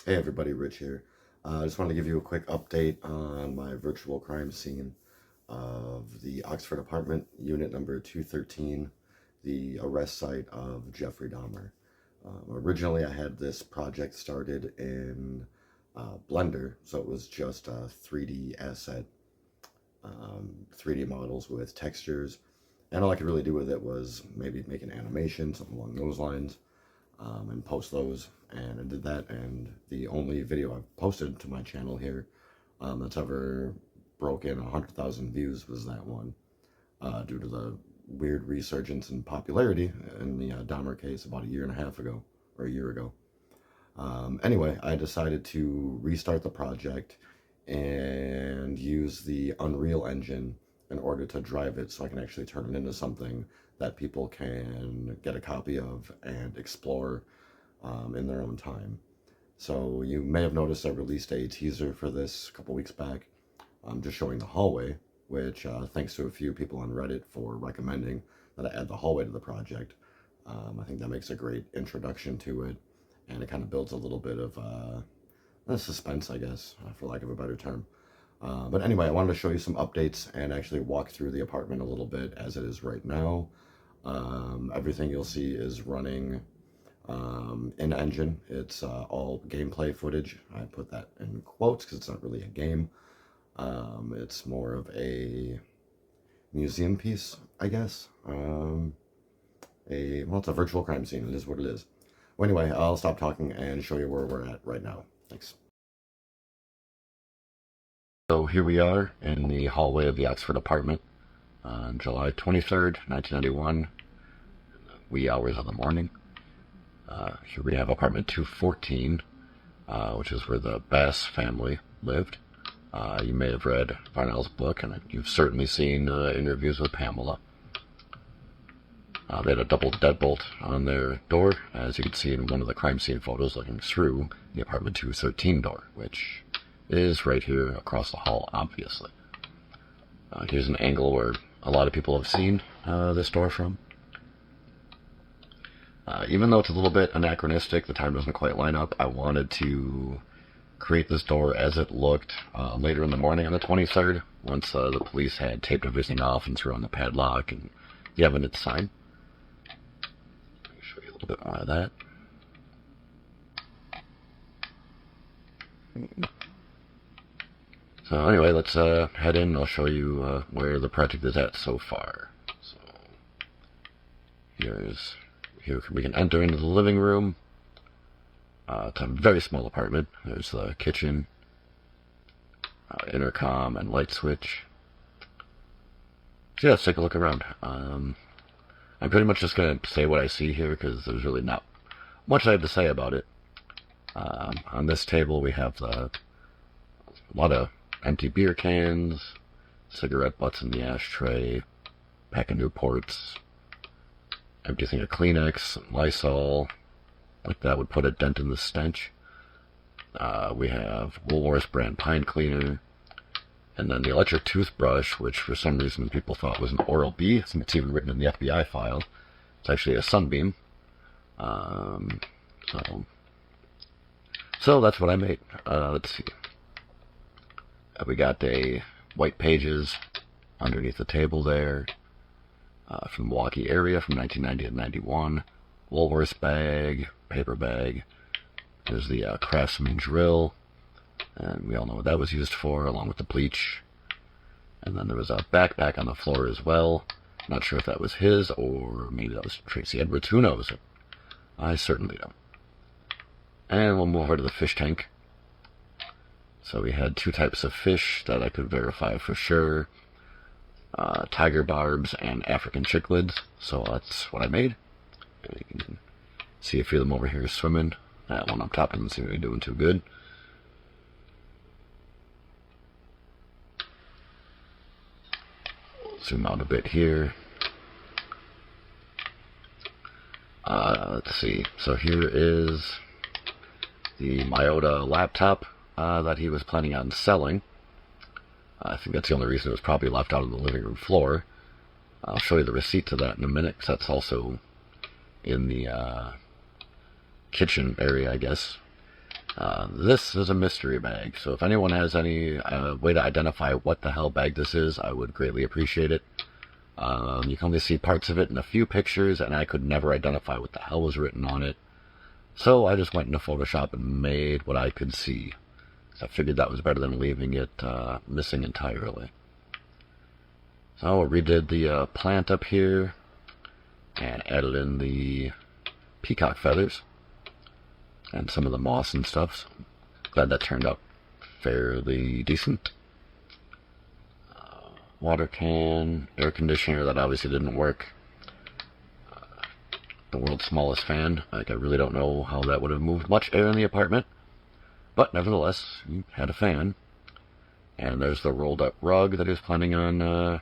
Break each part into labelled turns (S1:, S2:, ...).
S1: Hey everybody, Rich here. I just wanted to give you a quick update on my virtual crime scene of the Oxford apartment, unit number 213, the arrest site of Jeffrey Dahmer. Originally, I had this project started in Blender, so it was just a 3D asset, 3D models with textures, and all I could really do with it was maybe make an animation, something along those lines. And post those. And I did that, and the only video I've posted to my channel here that's ever broken 100,000 views was that one, due to the weird resurgence in popularity in the Dahmer case about a year and a half ago, or a year ago. Anyway, I decided to restart the project and use the Unreal Engine in order to drive it so I can actually turn it into something that people can get a copy of and explore in their own time. So you may have noticed I released a teaser for this a couple weeks back, just showing the hallway, which thanks to a few people on Reddit for recommending that I add the hallway to the project. I think that makes a great introduction to it, and it kind of builds a little bit of suspense, I guess, for lack of a better term. But anyway, I wanted to show you some updates and actually walk through the apartment a little bit as it is right now. Everything you'll see is running in engine. It's all gameplay footage. I put that in quotes because it's not really a game. It's more of a museum piece, I guess. Well, it's a virtual crime scene. It is what it is. Well, anyway, I'll stop talking and show you where we're at right now. Thanks. So here we are in the hallway of the Oxford apartment on July 23rd, 1991, wee hours of the morning. Here we have apartment 214, which is where the Bass family lived. You may have read Varnell's book, and you've certainly seen interviews with Pamela. They had a double deadbolt on their door, as you can see in one of the crime scene photos looking through the apartment 213 door, which is right here across the hall, obviously. Here's an angle where a lot of people have seen this door from. Even though it's a little bit anachronistic, the time doesn't quite line up, I wanted to create this door as it looked later in the morning on the 23rd, once the police had taped everything off and threw on the padlock and the evidence sign. Let me show you a little bit more of that. So anyway, let's head in and I'll show you where the project is at so far. So here we can enter into the living room. It's a very small apartment. There's the kitchen, intercom, and light switch. So yeah, let's take a look around. I'm pretty much just going to say what I see here because there's really not much I have to say about it. On this table we have a lot of empty beer cans, cigarette butts in the ashtray, pack of Newports, empty thing of Kleenex, Lysol, like that would put a dent in the stench. We have Woolworths brand pine cleaner, and then the electric toothbrush, which for some reason people thought was an Oral-B. It's even written in the FBI file. It's actually a Sunbeam. So that's what I made. Let's see. We got a white pages underneath the table there, from the Milwaukee area from 1990 to 91. Woolworths bag, paper bag. There's the Craftsman drill, and we all know what that was used for, along with the bleach. And then there was a backpack on the floor as well. Not sure if that was his, or maybe that was Tracy Edwards. Who knows? I certainly don't. And we'll move over to the fish tank. So we had two types of fish that I could verify for sure. Tiger barbs and African cichlids. So that's what I made. You can see a few of them over here swimming. That one up top doesn't seem to be doing too good. Zoom out a bit here. Let's see. So here is the Myota laptop that he was planning on selling. I think that's the only reason it was probably left out on the living room floor. I'll show you the receipt to that in a minute, because that's also in the kitchen area, I guess. This is a mystery bag, so if anyone has any way to identify what the hell bag this is, I would greatly appreciate it. You can only see parts of it in a few pictures, and I could never identify what the hell was written on it. So I just went into Photoshop and made what I could see. So I figured that was better than leaving it missing entirely. So I redid the plant up here and added in the peacock feathers and some of the moss and stuff. So glad that turned out fairly decent. Water can, air conditioner, that obviously didn't work. The world's smallest fan. Like, I really don't know how that would have moved much air in the apartment. But nevertheless, you had a fan. And there's the rolled up rug that he was planning on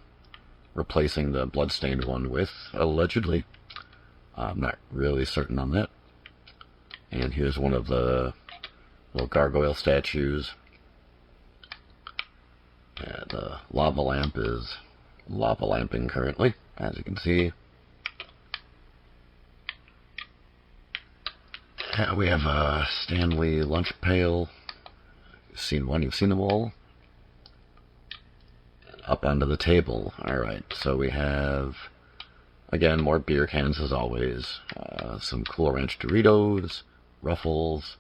S1: replacing the bloodstained one with, allegedly. I'm not really certain on that. And here's one of the little gargoyle statues. And the lava lamp is lava lamping currently, as you can see. We have a Stanley lunch pail. You've seen one, you've seen them all. Up onto the table. Alright, so we have, again, more beer cans as always. Some Cool Ranch Doritos, Ruffles,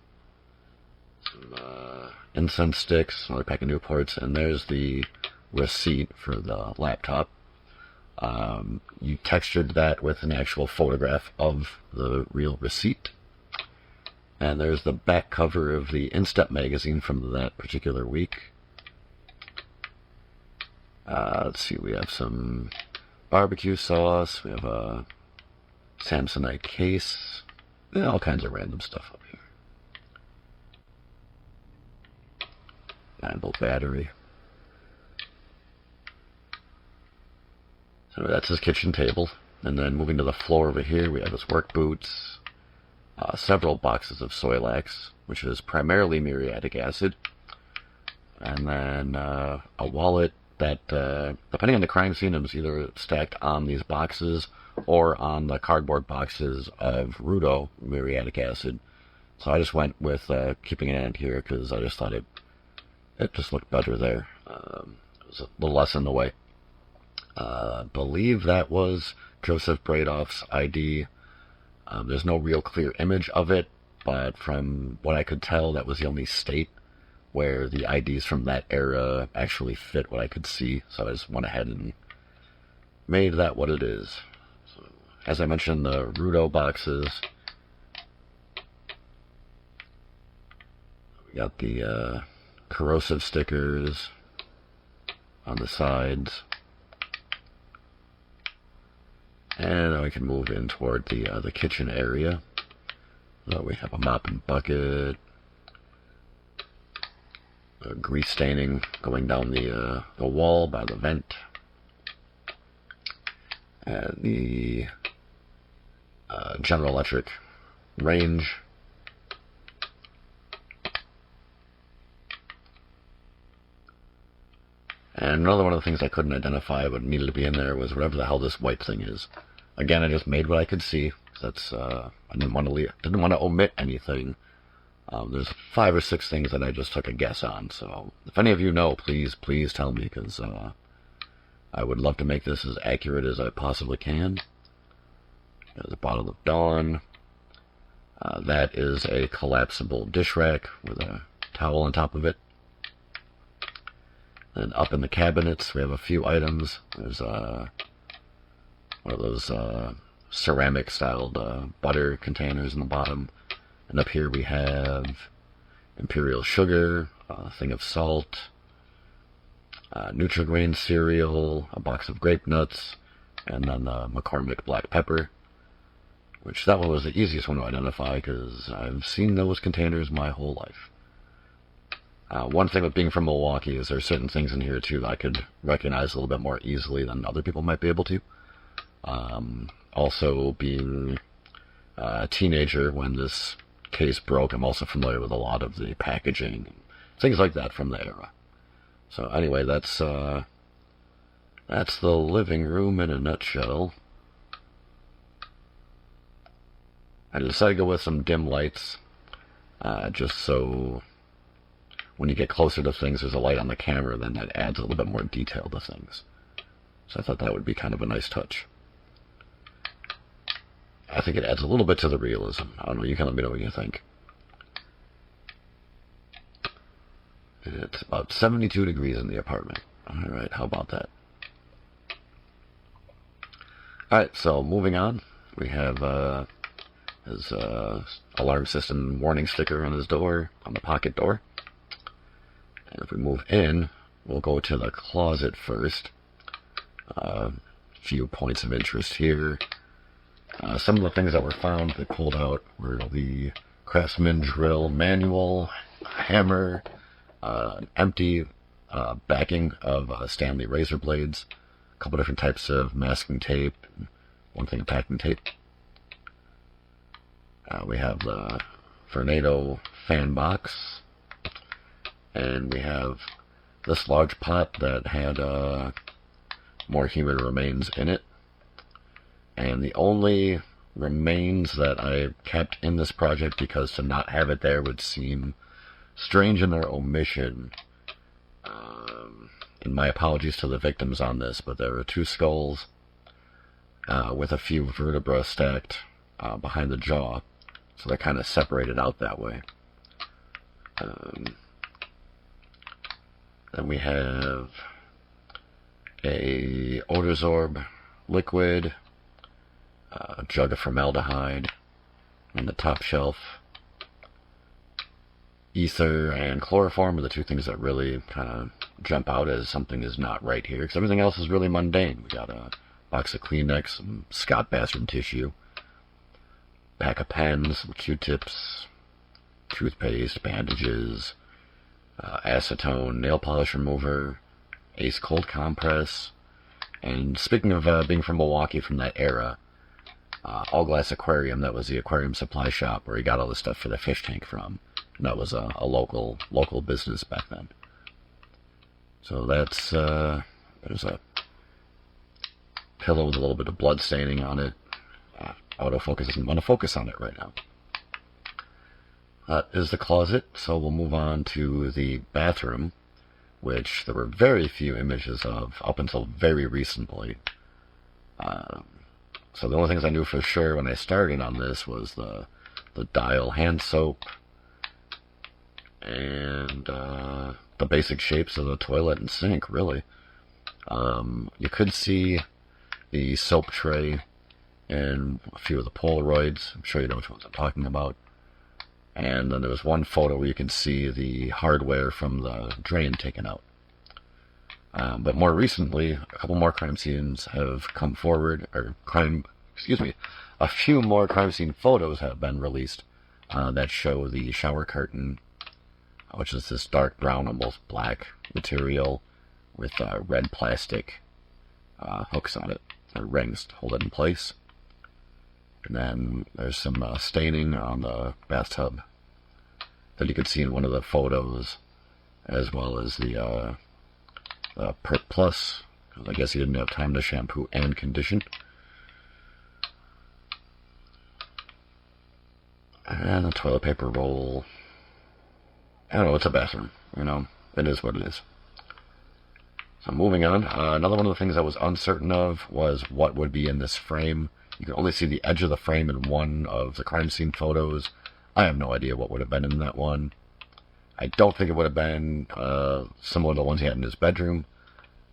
S1: some incense sticks, another pack of Newports, and there's the receipt for the laptop. You textured that with an actual photograph of the real receipt. And there's the back cover of the Instep magazine from that particular week. Let's see, we have some barbecue sauce, we have a Samsonite case, and all kinds of random stuff up here. 9-volt battery. So that's his kitchen table. And then moving to the floor over here, we have his work boots, several boxes of Soilax, which is primarily muriatic acid, and then a wallet that, depending on the crime scene, it was either stacked on these boxes or on the cardboard boxes of Rudo muriatic acid. So I just went with keeping it in here because I just thought it just looked better there. It was a little less in the way. I believe that was Joseph Bradoff's ID. There's no real clear image of it, but from what I could tell, that was the only state where the IDs from that era actually fit what I could see. So I just went ahead and made that what it is. So, as I mentioned, the Rudo boxes. We got the corrosive stickers on the sides. And then we can move in toward the kitchen area. So we have a mop and bucket, grease staining going down the wall by the vent, and the General Electric range. And another one of the things I couldn't identify but needed to be in there was whatever the hell this white thing is. Again, I just made what I could see. That's I didn't want to omit anything. There's 5 or 6 things that I just took a guess on. So if any of you know, please tell me, because I would love to make this as accurate as I possibly can. There's a bottle of Dawn. That is a collapsible dish rack with a towel on top of it. And up in the cabinets, we have a few items. There's one of those ceramic-styled butter containers in the bottom. And up here we have Imperial sugar, a thing of salt, Nutri-Grain cereal, a box of grape nuts, and then the McCormick black pepper. Which that one was the easiest one to identify because I've seen those containers my whole life. One thing with being from Milwaukee is there's certain things in here too that I could recognize a little bit more easily than other people might be able to. Also, being a teenager when this case broke, I'm also familiar with a lot of the packaging and things like that from the era. So anyway, that's the living room in a nutshell. I decided to go with some dim lights.
S2: just so when you get closer to things, there's a light on the camera, then that adds a little bit more detail to things. So I thought that would be kind of a nice touch. I think it adds a little bit to the realism. I don't know, you can let me know what you think. It's about 72 degrees in the apartment. Alright, how about that? Alright, so moving on. We have his alarm system warning sticker on his door, on the pocket door. And if we move in, we'll go to the closet first. A few points of interest here. Some of the things that were found, they pulled out, were the Craftsman drill manual, hammer, an empty backing of Stanley razor blades, a couple different types of masking tape, and one thing of packing tape. We have the Tornado fan box, and we have this large pot that had more human remains in it. And the only remains that I kept in this project, because to not have it there would seem strange in their omission. And my apologies to the victims on this, but there were 2 skulls with a few vertebrae stacked behind the jaw, so they're kind of separated out that way. Then we have a Odorsorb liquid, a jug of formaldehyde, and the top shelf. Ether and chloroform are the 2 things that really kind of jump out as something is not right here, because everything else is really mundane. We got a box of Kleenex, some Scott bathroom tissue, pack of pens, some Q-tips, toothpaste, bandages, acetone, nail polish remover, Ace cold compress, and speaking of being from Milwaukee from that era, All Glass Aquarium, that was the aquarium supply shop where he got all the stuff for the fish tank from. And that was a local business back then. So that's, there's a pillow with a little bit of blood staining on it. Autofocus doesn't want to focus on it right now. That is the closet, so we'll move on to the bathroom, which there were very few images of up until very recently. So the only things I knew for sure when I started on this was the Dial hand soap and the basic shapes of the toilet and sink, really. You could see the soap tray and a few of the Polaroids. I'm sure you know which ones I'm talking about. And then there was one photo where you can see the hardware from the drain taken out. But more recently, a couple more crime scenes have come forward, a few more crime scene photos have been released that show the shower curtain, which is this dark brown, almost black material with red plastic hooks on it, or rings to hold it in place. And then there's some staining on the bathtub that you could see in one of the photos, as well as the Pert Plus, because I guess he didn't have time to shampoo and condition. And the toilet paper roll. I don't know, it's a bathroom, you know, it is what it is. So moving on, another one of the things I was uncertain of was what would be in this frame. You can only see the edge of the frame in one of the crime scene photos. I have no idea what would have been in that one. I don't think it would have been similar to the ones he had in his bedroom,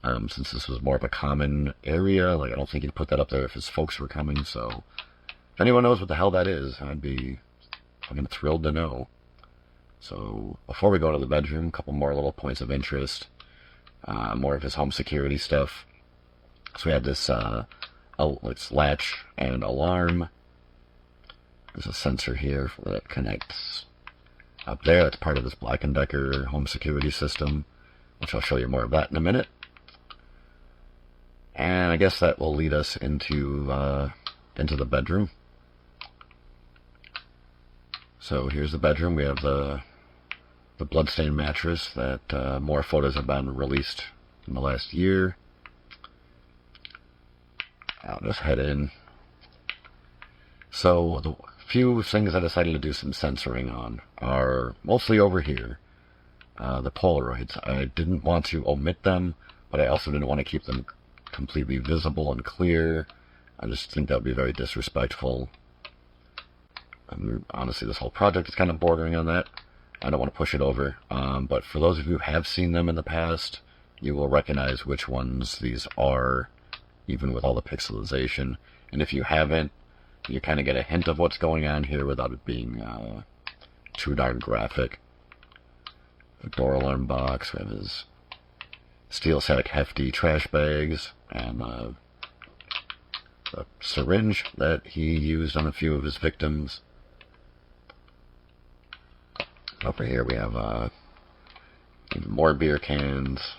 S2: since this was more of a common area. Like, I don't think he'd put that up there if his folks were coming, so if anyone knows what the hell that is, I'd be fucking thrilled to know. So before we go to the bedroom, a couple more little points of interest, more of his home security stuff. So we had this it's latch and alarm. There's a sensor here that connects up there. That's part of this Black & Decker home security system, which I'll show you more of that in a minute. And I guess that will lead us into the bedroom. So here's the bedroom. We have the bloodstained mattress that more photos have been released in the last year. I'll just head in. So the few things I decided to do some censoring on are mostly over here. The Polaroids. I didn't want to omit them, but I also didn't want to keep them completely visible and clear. I just think that would be very disrespectful. Honestly, this whole project is kind of bordering on that. I don't want to push it over. But for those of you who have seen them in the past, you will recognize which ones these are, even with all the pixelization. And if you haven't, you kind of get a hint of what's going on here without it being too darn graphic. The door alarm box, we have his steel sack hefty trash bags, and a syringe that he used on a few of his victims. Over here we have even more beer cans,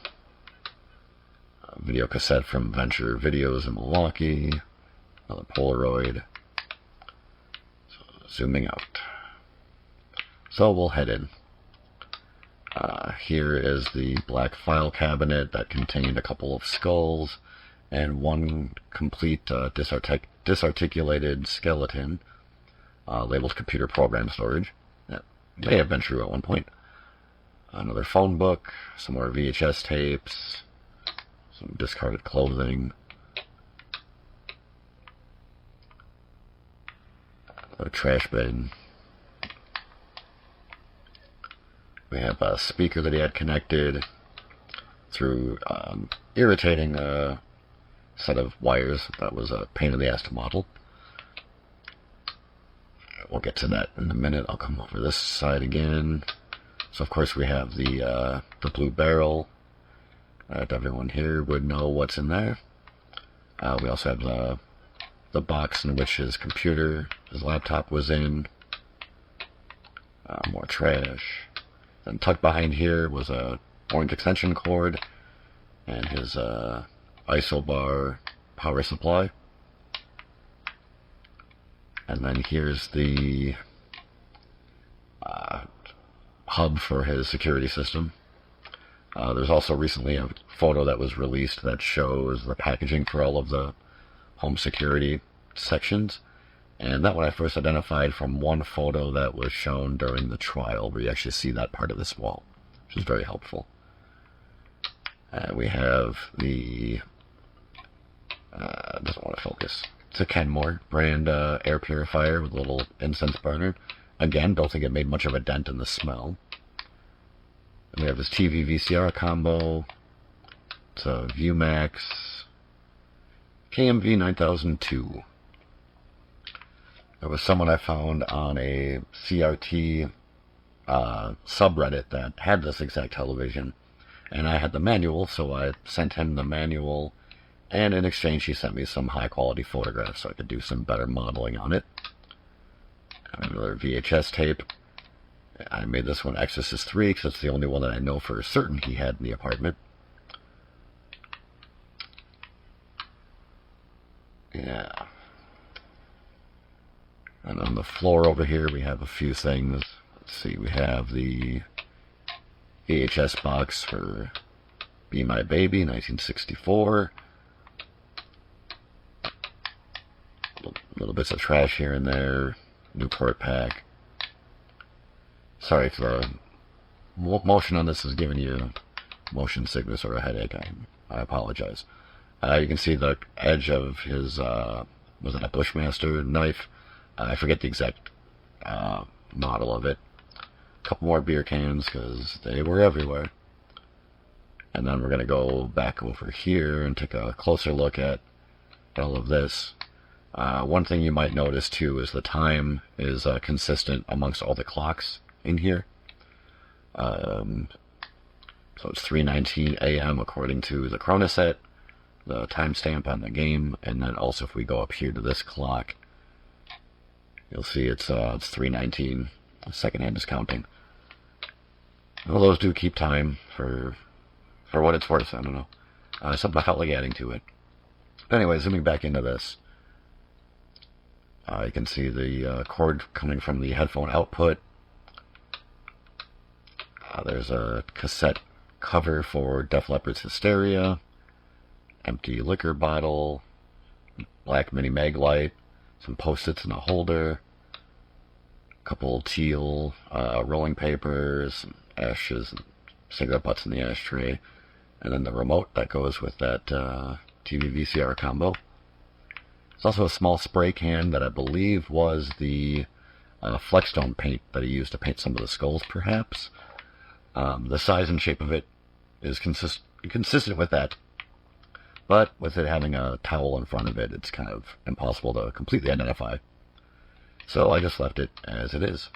S2: a video cassette from Venture Videos in Milwaukee, another Polaroid. So, zooming out. So we'll head in. Here is the black file cabinet that contained a couple of skulls and one complete disarticulated skeleton labeled computer program storage. That may have been true at one point. Another phone book, some more VHS tapes, some discarded clothing, a trash bin. We have a speaker that he had connected through irritating set of wires that was a pain in the ass to model. We'll get to that in a minute. I'll come over this side again. So of course we have the blue barrel. Everyone here would know what's in there. We also have the box in which his computer, his laptop was in. More trash. Then tucked behind here was a orange extension cord and his isobar power supply. And then here's the hub for his security system. There's also recently a photo that was released that shows the packaging for all of the home security sections. And that one I first identified from one photo that was shown during the trial, where you actually see that part of this wall, which is very helpful. We have the, doesn't want to focus. It's a Kenmore brand air purifier with a little incense burner. Again, don't think it made much of a dent in the smell. And we have this TV VCR combo. It's a ViewMax KMV 9002. There was someone I found on a CRT subreddit that had this exact television, and I had the manual, so I sent him the manual, and in exchange he sent me some high quality photographs so I could do some better modeling on it. Another VHS tape. I made this one Exorcist 3 because it's the only one that I know for certain he had in the apartment. Yeah. And on the floor over here we have a few things. Let's see, we have the VHS box for Be My Baby, 1964. Little bits of trash here and there. Newport pack. Sorry if the motion on this is giving you motion sickness or a headache. I apologize. You can see the edge of his, was it a Bushmaster knife? I forget the exact model of it. A couple more beer cans because they were everywhere. And then we're going to go back over here and take a closer look at all of this. One thing you might notice too is the time is consistent amongst all the clocks in here. So it's 3:19 a.m. according to the Chronoset, the timestamp on the game, and then also if we go up here to this clock, you'll see it's 3:19. The second hand is counting. Well, those do keep time for what it's worth. I don't know. Something I felt like adding to it. But anyway, zooming back into this, you can see the cord coming from the headphone output. There's a cassette cover for Def Leppard's Hysteria, empty liquor bottle, black mini mag light, some post-its in a holder, couple teal rolling papers, ashes, cigarette butts in the ashtray, and then the remote that goes with that TV VCR combo. There's also a small spray can that I believe was the Flexstone paint that he used to paint some of the skulls, perhaps. The size and shape of it is consistent with that, but with it having a towel in front of it, it's kind of impossible to completely identify. So I just left it as it is.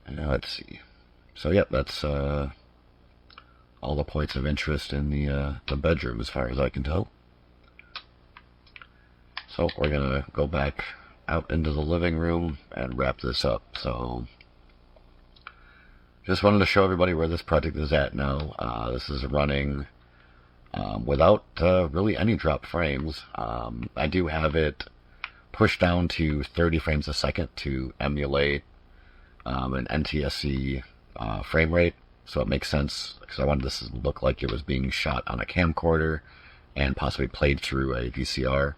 S2: And now let's see. So yep, that's all the points of interest in the bedroom as far as I can tell. So we're gonna go back out into the living room and wrap this up. So just wanted to show everybody where this project is at now. This is running without really any drop frames. I do have it pushed down to 30 frames a second to emulate an NTSC frame rate. So it makes sense because I wanted this to look like it was being shot on a camcorder and possibly played through a VCR.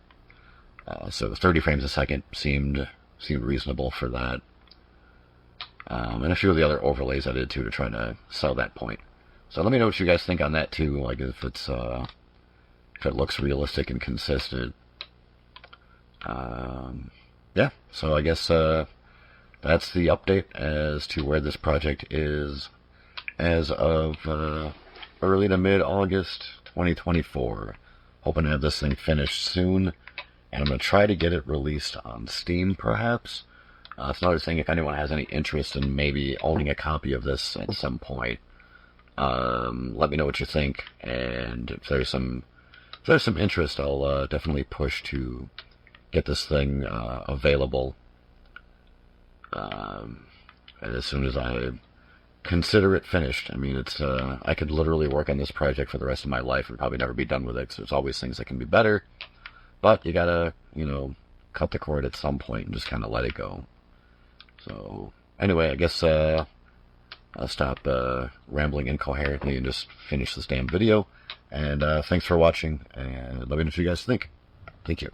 S2: So 30 frames a second seemed reasonable for that. And a few of the other overlays I did too to try to sell that point. So let me know what you guys think on that too, like if it looks realistic and consistent. Yeah, so I guess that's the update as to where this project is as of early to mid-August 2024. Hoping to have this thing finished soon. And I'm going to try to get it released on Steam, perhaps. That's another thing, if anyone has any interest in maybe owning a copy of this at some point, let me know what you think. And if there's some interest, I'll definitely push to get this thing available as soon as I consider it finished. I mean, it's I could literally work on this project for the rest of my life and probably never be done with it, because there's always things that can be better. But you gotta, cut the cord at some point and just kind of let it go. So, anyway, I guess I'll stop rambling incoherently and just finish this damn video. And thanks for watching, and let me know what you guys think. Thank you.